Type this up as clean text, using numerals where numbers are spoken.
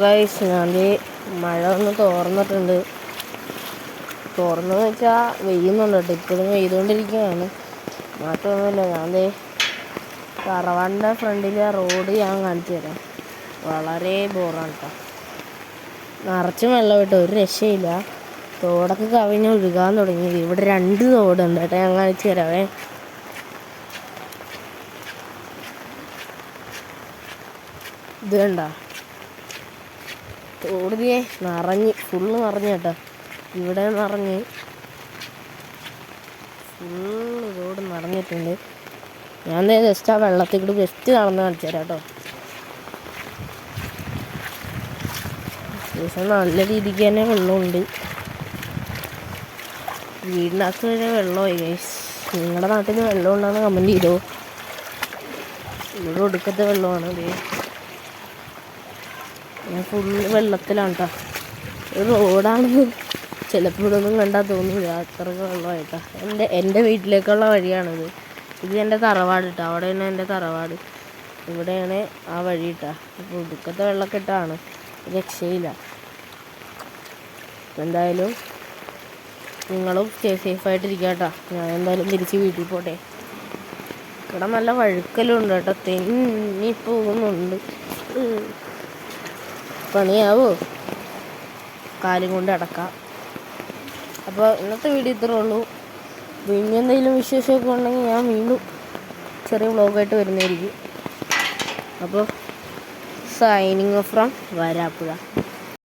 Guys ഞാൻ മഴ ഒന്ന് തോർന്നിട്ടുണ്ട്. തോർന്നെന്ന് വെച്ചാൽ വെയ്യുന്നുണ്ട് കേട്ടോ. ഇപ്പോഴും പെയ്തുകൊണ്ടിരിക്കുകയാണ്. മാറ്റമൊന്നുമില്ല. ഞാൻ തറവാടിൻ്റെ ഫ്രണ്ടിലെ റോഡ് ഞാൻ കാണിച്ചു തരാം. വളരെ ബോറാണ് കേട്ടോ. നിറച്ചും വെള്ളം കേട്ടോ, ഒരു രക്ഷയില്ല. തോടൊക്കെ കവിഞ്ഞ് ഒഴുകാൻ തുടങ്ങി. ഇവിടെ 2 തോടുണ്ട് കേട്ടോ, ഞാൻ കാണിച്ചു തരാവേ. ഇത് കണ്ട തോട് നിറഞ്ഞ് ഫുള്ള് നിറഞ്ഞ് കേട്ടോ. ഇവിടെ നിറഞ്ഞ് ഫുള്ള് തോട് നിറഞ്ഞിട്ടുണ്ട്. ഞാൻ ജസ്റ്റ് ആ വെള്ളത്തിൽ കൂടി ജസ്റ്റ് നടന്ന് കാണിച്ചു തരാം കേട്ടോ. ദിവസം നല്ല രീതിക്ക് തന്നെ വെള്ളമുണ്ട്. വീടിനകത്ത് വരെ വെള്ളമായി ഗൈസ്. നിങ്ങളുടെ നാട്ടിൽ വെള്ളം ഉണ്ടെന്ന് കമൻറ്റ് ചെയ്തോ. ഇവിടെ ഒടുക്കത്തെ വെള്ളമാണ്. ഞാൻ ഫുള്ള് വെള്ളത്തിലാണ് കേട്ടോ. ഒരു റോഡാണ്, ചിലപ്പോൾ ഇതൊന്നും കണ്ടാൽ തോന്നില്ല അത്രയ്ക്ക് വെള്ളമായിട്ടാ. എൻ്റെ വീട്ടിലേക്കുള്ള വഴിയാണിത്. ഇത് എൻ്റെ തറവാട് കേട്ടോ. അവിടെയാണ് എൻ്റെ തറവാട്. ഇവിടെയാണ് ആ വഴി കേട്ടോ. അപ്പോൾ ഒടുക്കത്തെ വെള്ളമൊക്കെ ഇട്ടാണ്, രക്ഷയില്ല. എന്തായാലും നിങ്ങളും സേഫായിട്ടിരിക്കുക കേട്ടോ. ഞാൻ എന്തായാലും തിരിച്ച് വീട്ടിൽ പോട്ടെ. ഇവിടെ നല്ല വഴുക്കലും ഉണ്ട് കേട്ടോ, തെന്നി പോകുന്നുണ്ട്. പണിയാവോ, കാലും കൊണ്ട് അടക്കാം. അപ്പോൾ ഇന്നത്തെ വീഡിയോ ഇത്രേ ഉള്ളൂ. പിന്നെ എന്തെങ്കിലും വിശേഷമൊക്കെ ഉണ്ടെങ്കിൽ ഞാൻ വീണ്ടും ചെറിയ വ്ളോഗായിട്ട് വരുന്നതായിരിക്കും. അപ്പോൾ സൈനിങ് ഓഫ് ഫ്രം വരാപ്പുഴ.